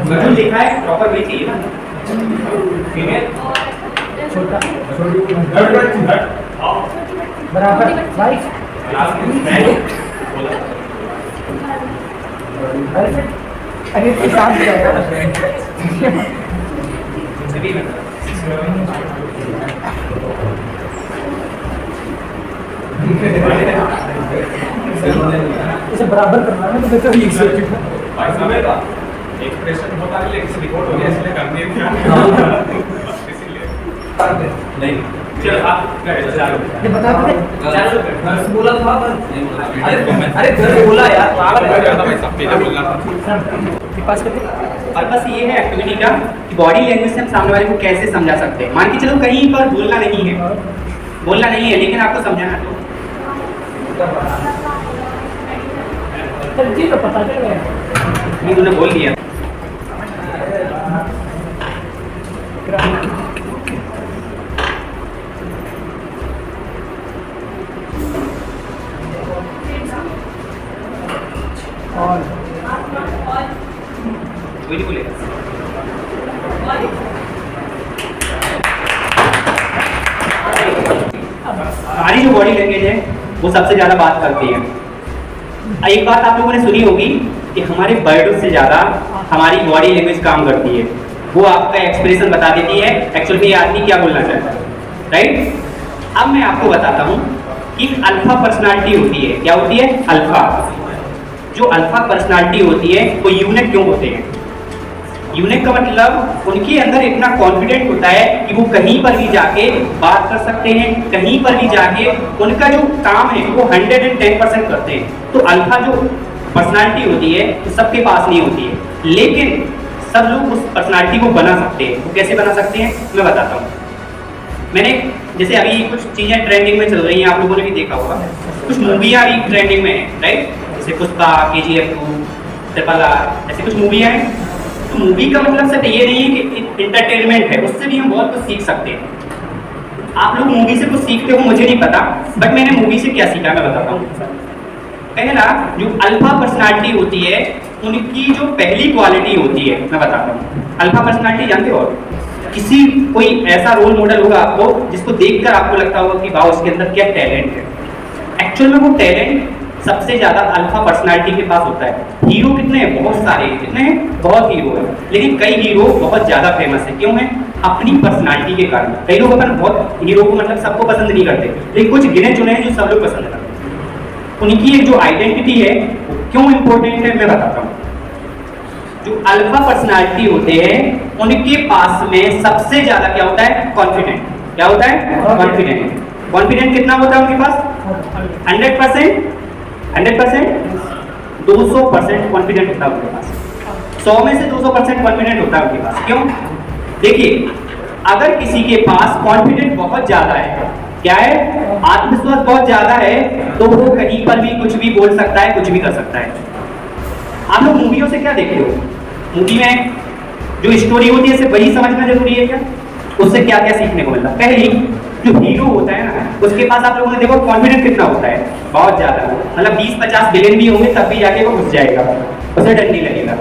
गठन लिखा है प्रॉपर वे चाहिए ना। फीमेल छोटा बराबर भाई अरे इसके साथ जाएगा इसे बराबर करना है तो बेहतर ही भाई समय का एक्सप्रेशन होता है लेकिन रिकॉर्ड हो गया इसलिए करने इसीलिए नहीं चल आप ये बता दे बोला था अरे घर बोला यार बोलना था पास करते पर्पस ये है एक्टिविटी का कि बॉडी लैंग्वेज से हम सामने वाले को कैसे समझा सकते हैं। मान के चलो कहीं पर बोलना नहीं है लेकिन आपको समझाना तो जी तो पता चल गया नहीं तूने बोल दिया। और कोई नहीं बोलेगा। हमारी जो बॉडी लैंग्वेज है वो सबसे ज्यादा बात करती है। एक बात आप लोगों ने सुनी होगी कि हमारे वर्ड से ज्यादा हमारी बॉडी लैंग्वेज काम करती है। वो आपका एक्सप्रेशन बता देती है एक्चुअल में ये आदमी क्या बोलना चाहता है, राइट। अब मैं आपको बताता हूँ कि अल्फा पर्सनालिटी होती है। क्या होती है? अल्फा। जो अल्फा पर्सनालिटी होती है वो यूनिक क्यों होते हैं? यूनिक का मतलब उनके अंदर इतना कॉन्फिडेंट होता है कि वो कहीं पर भी जाके बात कर सकते हैं, कहीं पर भी जाके उनका जो काम है वो 110% करते हैं। तो अल्फा जो पर्सनालिटी होती है वो सबके पास नहीं होती है, लेकिन सब लोग उस पर्सनालिटी को बना सकते हैं। वो कैसे बना सकते हैं मैं बताता हूँ। मैंने जैसे अभी कुछ चीज़ें ट्रेंडिंग में चल रही हैं, आप लोगों ने भी देखा होगा, कुछ मूवियाँ अभी ट्रेंडिंग में है, राइट। जैसे पुष्पा, KGF 2, RRR, ऐसे कुछ मूवियाँ हैं। तो मूवी का मतलब सिर्फ ये नहीं है कि इंटरटेनमेंट है, उससे भी हम बहुत कुछ सीख सकते हैं। आप लोग मूवी से कुछ सीखते हो मुझे नहीं पता, बट मैंने मूवी से क्या सीखा मैं बताता हूँ। पहला, जो अल्फा पर्सनालिटी होती है उनकी जो पहली क्वालिटी होती है मैं बताता हूँ। अल्फा पर्सनालिटी जानते हो? किसी कोई ऐसा रोल मॉडल होगा आपको जिसको देखकर आपको लगता होगा कि वाह उसके अंदर क्या टैलेंट है। एक्चुअल में वो टैलेंट सबसे ज्यादा अल्फा पर्सनालिटी के पास होता है। हीरो कितने हैं? बहुत सारे। कितने हैं? बहुत हीरो है, लेकिन कई हीरो बहुत ज्यादा फेमस है। क्यों है? अपनी पर्सनालिटी के कारण। कई लोग अपन बहुत हीरो को मतलब सबको पसंद नहीं करते, लेकिन कुछ गिने चुने हैं जो सब लोग पसंद करते हैं। उनकी एक जो आइडेंटिटी है वो क्यों इंपॉर्टेंट है मैं बताता हूँ। जो अल्फा पर्सनालिटी होते हैं उनके पास में सबसे ज्यादा क्या होता है? कॉन्फिडेंट। क्या होता है? कॉन्फिडेंट। कॉन्फिडेंट कितना होता है उनके पास? 100%, 200% कॉन्फिडेंट होता है उनके पास। 100 में से 200% कॉन्फिडेंट होता है उनके पास। क्यों? देखिए, अगर किसी के पास कॉन्फिडेंट बहुत ज्यादा है, क्या है? आत्मविश्वास बहुत ज्यादा है, तो वो कहीं पर भी कुछ भी बोल सकता है, कुछ भी कर सकता है। आप लोग मूवियों से क्या देखते हो? मूवी में जो स्टोरी होती है सिर्फ वही समझना जरूरी है क्या? उससे क्या क्या सीखने को मिलता है? पहली, जो हीरो होता है ना उसके पास आप लोगों ने देखो कॉन्फिडेंस कितना होता है? बहुत ज्यादा। मतलब 20-50 विलेन भी होंगे तब भी जाके वो घुस जाएगा, उसे डर नहीं लगेगा।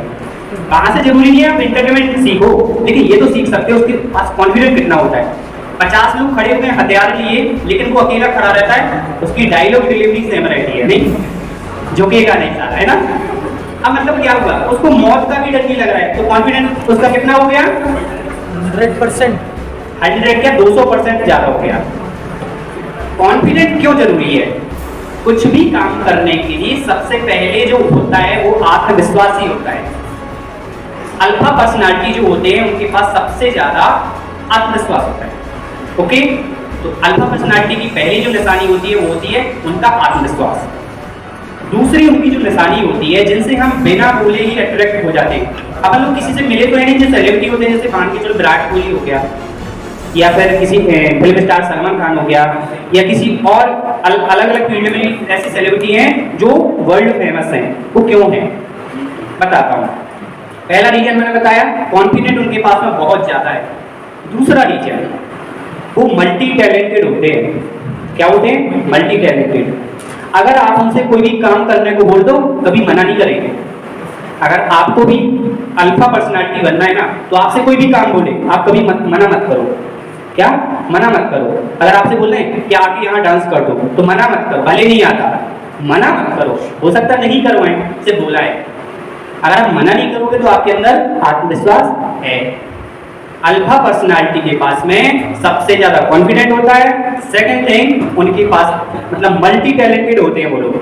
वहां से जरूरी नहीं है आप एंटरटेनमेंट सीखो, लेकिन ये तो सीख सकते हो उसके पास कॉन्फिडेंस कितना होता है। 50 लोग खड़े हुए हैं हथियार लिए, लेकिन वो अकेला खड़ा रहता है, उसकी डायलॉग डिलीवरी सेम रहती है, नहीं झुकेगा नहीं सारा, है ना। अब मतलब क्या हुआ? उसको मौत का भी डर नहीं लग रहा है, तो कॉन्फिडेंस उसका कितना हो गया? 100%। 100 क्या 200% ज्यादा हो गया। कॉन्फिडेंट क्यों जरूरी है? कुछ भी काम करने के लिए सबसे पहले जो होता है वो आत्मविश्वास ही होता है। अल्फा पर्सनालिटी जो होते हैं उनके पास सबसे ज्यादा आत्मविश्वास होता है। ओके, तो अल्फा पर्सनालिटी की पहली जो निशानी होती है वो होती है उनका आत्मविश्वास। दूसरी उनकी जो निशानी होती है जिनसे हम बिना बोले ही अट्रैक्ट हो जाते हैं। अपन लोग किसी से मिले तो है नहीं, जो सेलिब्रिटी होते हैं, जैसे मान के चलो विराट कोहली हो गया, या फिर किसी फिल्म स्टार सलमान खान हो गया, या किसी और अलग अलग फील्ड में ऐसी सेलिब्रिटी हैं जो वर्ल्ड फेमस हैं। वो क्यों हैं बताता हूँ। पहला रीजन मैंने बताया, कॉन्फिडेंट उनके पास में बहुत ज्यादा है। दूसरा रीजन, वो मल्टी टैलेंटेड होते हैं। क्या होते हैं? Multi talented. अगर आप उनसे कोई भी काम करने को बोल दो कभी मना नहीं करेंगे, अगर आपको भी अल्फा पर्सनालिटी बनना है ना, तो आपसे कोई भी काम बोले आप कभी मना मत करो। क्या मना मत करो। अगर आपसे बोल रहे हैं कि आके यहाँ डांस कर दो, तो मना मत करो, भले नहीं आता, मना मत करो। हो सकता नहीं करवाएं, से बोला है। अगर आप मना नहीं करोगे तो आपके अंदर आत्मविश्वास है। अल्फा पर्सनालिटी के पास में सबसे ज्यादा कॉन्फिडेंट होता है। सेकंड थिंग, उनके पास मतलब मल्टी टैलेंटेड होते हैं वो लोग।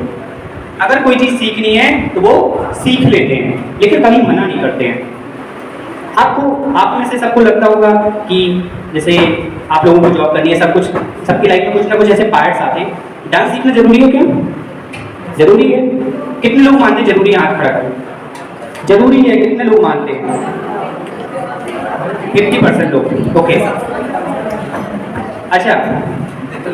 अगर कोई चीज सीखनी है तो वो सीख लेते हैं, लेकिन कभी मना नहीं करते हैं। आप में से सबको लगता होगा कि जैसे आप लोगों को जॉब करनी है, सब कुछ, सबकी लाइफ में कुछ ना कुछ ऐसे पार्ट्स आते हैं। डांस सीखना जरूरी है क्या? जरूरी है। कितने लोग मानते हैं जरूरी है? हाथ खड़ा करें। जरूरी है, कितने लोग मानते हैं? 50% लोग। ओके, अच्छा,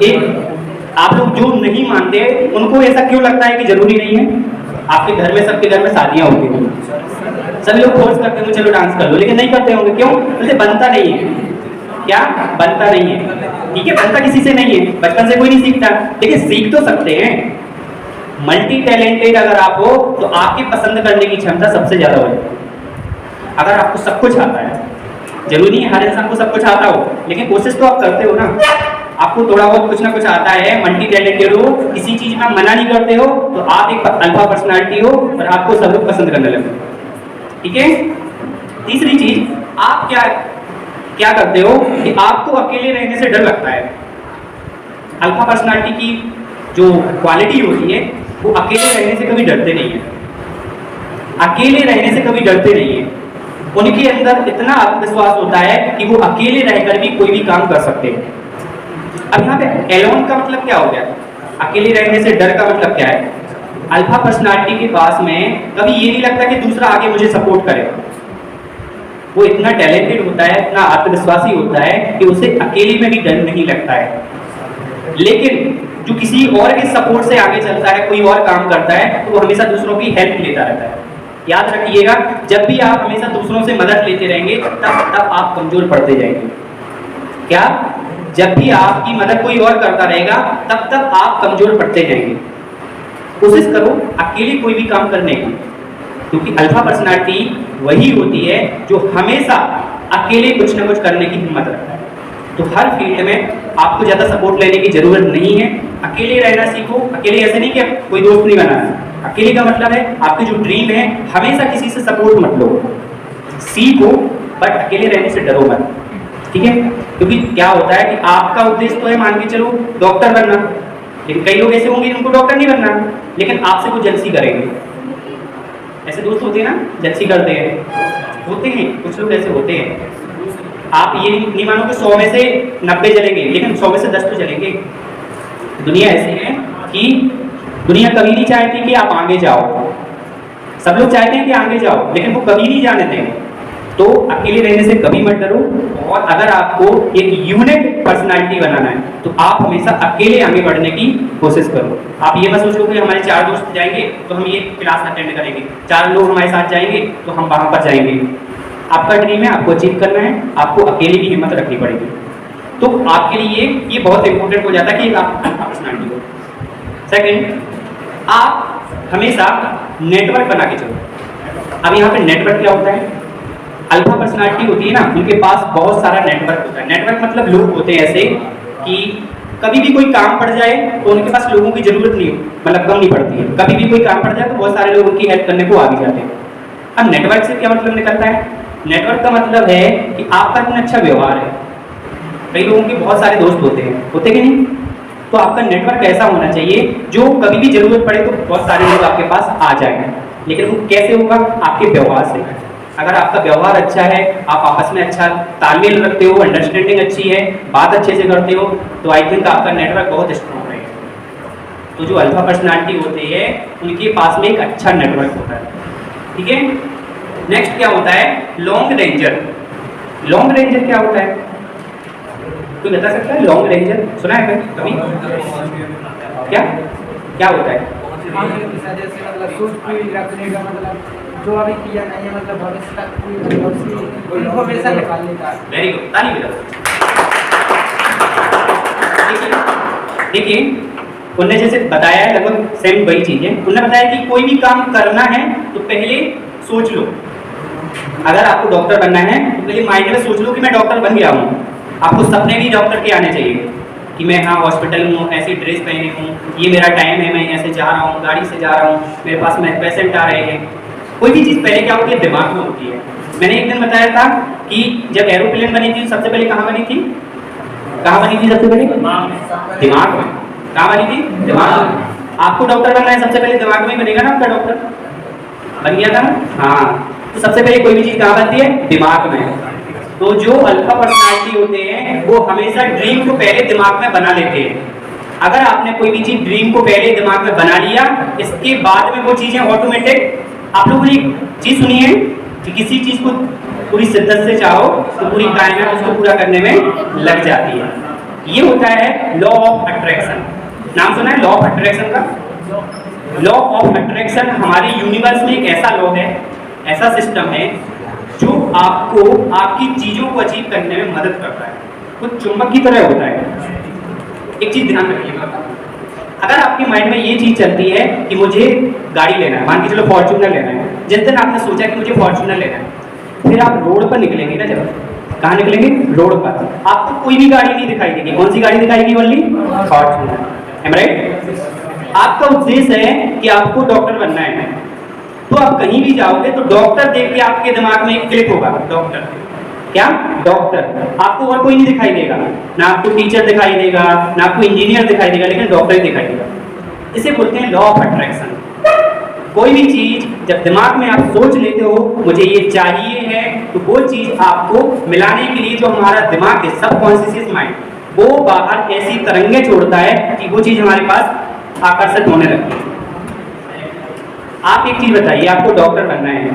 एक आप लोग जो नहीं मानते उनको ऐसा क्यों लगता है कि जरूरी नहीं है? आपके घर में, सबके घर में शादियां होती हैं, सभी लोग फोर्स करते होंगे चलो डांस कर लो, लेकिन नहीं करते होंगे। क्यों? बोलते बनता नहीं है। क्या बनता नहीं है? ठीक है, बनता किसी से नहीं है, बचपन से कोई नहीं सीखता, लेकिन सीख तो सकते हैं। मल्टी टैलेंटेड अगर आप हो तो आपकी पसंद करने की क्षमता सबसे ज्यादा हो। अगर आपको सब कुछ आता है, जरूरी है हर इंसान को सब कुछ आता हो, लेकिन कोशिश तो आप करते हो ना। आपको थोड़ा बहुत कुछ ना कुछ आता है, मल्टी टैलेंटेड हो, किसी चीज में मना नहीं करते हो, तो आप एक अल्फा पर्सनालिटी हो और आपको सब लोग पसंद करने लगे। ठीक है। तीसरी चीज, आप क्या करते हो कि आपको अकेले रहने से डर लगता है। अल्फा पर्सनालिटी की जो क्वालिटी होती है वो अकेले रहने से कभी डरते नहीं है। अकेले रहने से कभी डरते नहीं है। उनके अंदर इतना आत्मविश्वास होता है कि वो अकेले रहकर भी कोई भी काम कर सकते हैं। अब यहाँ पे एलोन का मतलब क्या हो गया? अकेले रहने से डर का मतलब क्या है? अल्फा पर्सनालिटी के पास में कभी ये नहीं लगता कि दूसरा आगे मुझे सपोर्ट करे। वो इतना टैलेंटेड होता है, इतना आत्मविश्वासी होता है कि उसे अकेले में भी डर नहीं लगता है। लेकिन जो किसी और के सपोर्ट से आगे चलता है, कोई और काम करता है, तो वो हमेशा दूसरों की हेल्प लेता रहता है। याद रखिएगा, जब भी आप हमेशा दूसरों से मदद लेते रहेंगे तब आप कमजोर पड़ते जाएंगे। क्या? जब भी आपकी मदद कोई और करता रहेगा तब आप कमजोर पड़ते जाएंगे। कोशिश करो अकेले कोई भी काम करने की, क्योंकि अल्फा पर्सनालिटी वही होती है जो हमेशा अकेले कुछ ना कुछ करने की हिम्मत रखता है। तो हर फील्ड में आपको ज़्यादा सपोर्ट लेने की जरूरत नहीं है। अकेले रहना सीखो। अकेले ऐसे नहीं कि कोई दोस्त नहीं बनाना। अकेले का मतलब है आपके जो ड्रीम है, हमेशा किसी से सपोर्ट मत लो, सीखो, बट अकेले रहने से डरो मत। ठीक है? क्योंकि क्या होता है कि आपका उद्देश्य तो है, मान के चलो, डॉक्टर बनना, लेकिन कई लोग ऐसे होंगे जिनको डॉक्टर नहीं बनना, लेकिन आपसे वो जेलसी करेंगे। ऐसे दोस्त होते हैं ना, जेलसी करते हैं, होते हैं कुछ लोग ऐसे होते हैं। आप ये नहीं मानो कि 100 में से 90 चलेंगे, लेकिन 100 में से 10 तो चलेंगे। दुनिया ऐसी है कि दुनिया कभी नहीं चाहती कि आप आगे जाओ। सब लोग चाहते हैं कि आगे जाओ, लेकिन वो कभी नहीं जाने देंगे। तो अकेले रहने से कभी मत डरो। और अगर आपको एक यूनिक पर्सनालिटी बनाना है तो आप हमेशा अकेले आगे बढ़ने की कोशिश करो। आप ये मत सोचो कि हमारे 4 दोस्त जाएंगे तो हम ये क्लास अटेंड करेंगे, 4 लोग हमारे साथ जाएंगे तो हम वहाँ पर जाएंगे। आपका ड्रीम है, आपको अचीव करना है, आपको अकेले की हिम्मत रखनी पड़ेगी। तो आपके लिए ये बहुत इंपॉर्टेंट हो जाता है कि आप पर्सनालिटी हो। सेकेंड, आप हमेशा नेटवर्क बना के चलो। अब यहाँ पे नेटवर्क क्या होता है? अल्फा पर्सनालिटी होती है ना, उनके पास बहुत सारा नेटवर्क होता है। नेटवर्क मतलब लोग होते हैं ऐसे कि कभी भी कोई काम पड़ जाए तो उनके पास लोगों की जरूरत नहीं, मतलब कम नहीं पड़ती है। कभी भी कोई काम पड़ जाए तो बहुत सारे लोग उनकी हेल्प करने को आ भी जाते हैं। अब नेटवर्क से क्या मतलब निकलता है? नेटवर्क का मतलब है कि आपका इतना अच्छा व्यवहार है। कई लोगों के बहुत सारे दोस्त होते हैं, होते कि नहीं? तो आपका नेटवर्क ऐसा होना चाहिए जो कभी भी जरूरत पड़े तो बहुत सारे लोग आपके पास आ जाएंगे। लेकिन वो कैसे होगा? आपके व्यवहार से। अगर आपका व्यवहार अच्छा है, आप आपस में अच्छा तालमेल रखते हो, अंडरस्टैंडिंग अच्छी है, बात अच्छे से करते हो, तो आई थिंक आपका नेटवर्क बहुत स्ट्रॉन्ग रहेगा। तो जो अल्फा पर्सनालिटी होती है उनके पास में एक अच्छा नेटवर्क होता है। ठीक है? नेक्स्ट क्या होता है? Long ranger. लॉन्ग रेंजर क्या होता है? कोई बता सकता है? लॉन्ग रेंजर सुना है कभी? क्या होता है? जो अभी किया नहीं है, मतलब भविष्य तक कोई इन्फॉर्मेशन निकाल लेता है। वेरी गुड, ताली बजाओ। देखिए, उन्होंने जैसे बताया है लगभग सेम वही चीज है। उन्होंने बताया कि कोई भी काम करना है तो पहले सोच लो, अगर आपको डॉक्टर बनना है तो ये माइंड में सोच लो कि मैं डॉक्टर बन गया हूँ। आपको सपने भी डॉक्टर के आने चाहिए कि मैं हाँ हॉस्पिटल में हूँ, ऐसी ड्रेस पहने हूँ, ये मेरा टाइम है, मैं ऐसे जा रहा हूँ, गाड़ी से जा रहा हूँ, मेरे पास में पेशेंट आ रहे हैं। कोई भी चीज़ पहले क्या होती है, दिमाग में होती है। मैंने एक दिन बताया था कि जब एरोप्लेन बनी थी सबसे पहले कहाँ बनी थी, कहाँ बनी थी सबसे पहले? दिमाग में। कहाँ बनी थी? दिमाग में। आपको डॉक्टर बनना है सबसे पहले दिमाग में ही बनेगा ना आपका डॉक्टर, बन गया था ना? हाँ, तो सबसे पहले कोई भी चीज़ कहाँ बनती है? दिमाग में। तो जो अल्फा पर्सनालिटी होते हैं वो हमेशा ड्रीम को पहले दिमाग में बना लेते हैं। अगर आपने कोई भी चीज़ ड्रीम को पहले दिमाग में बना लिया, इसके बाद में वो चीज़ें ऑटोमेटिक। आप लोगों ने एक चीज़ सुनी है कि किसी चीज़ को पूरी शिद्दत से चाहो तो पूरी कायनात उसको पूरा करने में लग जाती है। ये होता है लॉ ऑफ अट्रैक्शन। नाम सुना है लॉ ऑफ अट्रैक्शन का? लॉ ऑफ अट्रैक्शन हमारे यूनिवर्स में एक ऐसा लॉ है, ऐसा सिस्टम है जो आपको आपकी चीज़ों को अचीव करने में मदद करता है। कुछ चुंबक की तरह होता है। एक चीज़ ध्यान रखिएगा, अगर आपके माइंड में ये चीज़ चलती है कि मुझे गाड़ी लेना है, मान के चलो फॉर्च्यूनर लेना है, जिस दिन आपने सोचा कि मुझे फॉर्च्यूनर लेना है, फिर आप रोड पर निकलेंगे ना, जब कहाँ निकलेंगे? रोड पर। आपको कोई भी गाड़ी नहीं दिखाई देगी। कौन सी गाड़ी दिखाएगी? Only Fortuner. Am right? आपका उद्देश्य है कि आपको डॉक्टर बनना है, तो आप कहीं भी जाओगे तो डॉक्टर देख के आपके दिमाग में एक क्लिक होगा, डॉक्टर। क्या? डॉक्टर। आपको और कोई नहीं दिखाई देगा, ना आपको टीचर दिखाई देगा, ना आपको इंजीनियर दिखाई देगा, लेकिन डॉक्टर ही दिखाई देगा। इसे बोलते हैं लॉ ऑफ अट्रैक्शन। कोई भी चीज जब दिमाग में आप सोच लेते हो मुझे ये चाहिए है, तो वो चीज आपको मिलाने के लिए जो हमारा दिमाग है, सबकॉन्शियस माइंड, वो बाहर ऐसी तरंगे छोड़ता है कि वो चीज हमारे पास आकर्षित होने लगती है। आप एक चीज बताइए, आपको डॉक्टर बनना है,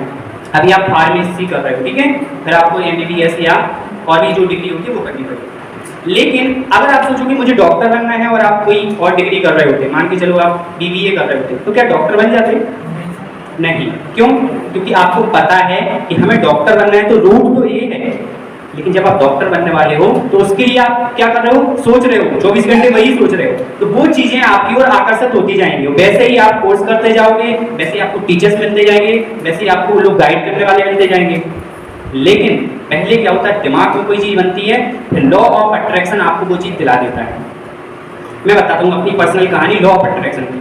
अभी आप फार्मेसी कर रहे हो, ठीक है, फिर आपको MBBS या और भी जो डिग्री होती है वो करनी पड़ेगी। लेकिन अगर आप सोचो कि मुझे डॉक्टर बनना है और आप कोई और डिग्री कर रहे होते, मान के चलो आप BBA कर रहे होते, तो क्या डॉक्टर बन जाते? नहीं। क्यों? क्योंकि आपको पता है कि हमें डॉक्टर बनना है, तो रूट तो ये है। लेकिन जब आप डॉक्टर बनने वाले हो तो उसके लिए आप क्या कर रहे हो? सोच रहे हो, 24 घंटे वही सोच रहे हो, तो वो चीजें आपकी ओर आकर्षित होती जाएंगी। वैसे ही आप कोर्स करते जाओगे, वैसे ही आपको टीचर्स मिलते जाएंगे, वैसे ही आपको लोग गाइड करने वाले मिलते जाएंगे। लेकिन पहले क्या होता है, दिमाग में कोई चीज बनती है, फिर लॉ ऑफ अट्रैक्शन आपको वो चीज दिला देता है। मैं बताता हूँ अपनी पर्सनल कहानी लॉ ऑफ अट्रैक्शन की।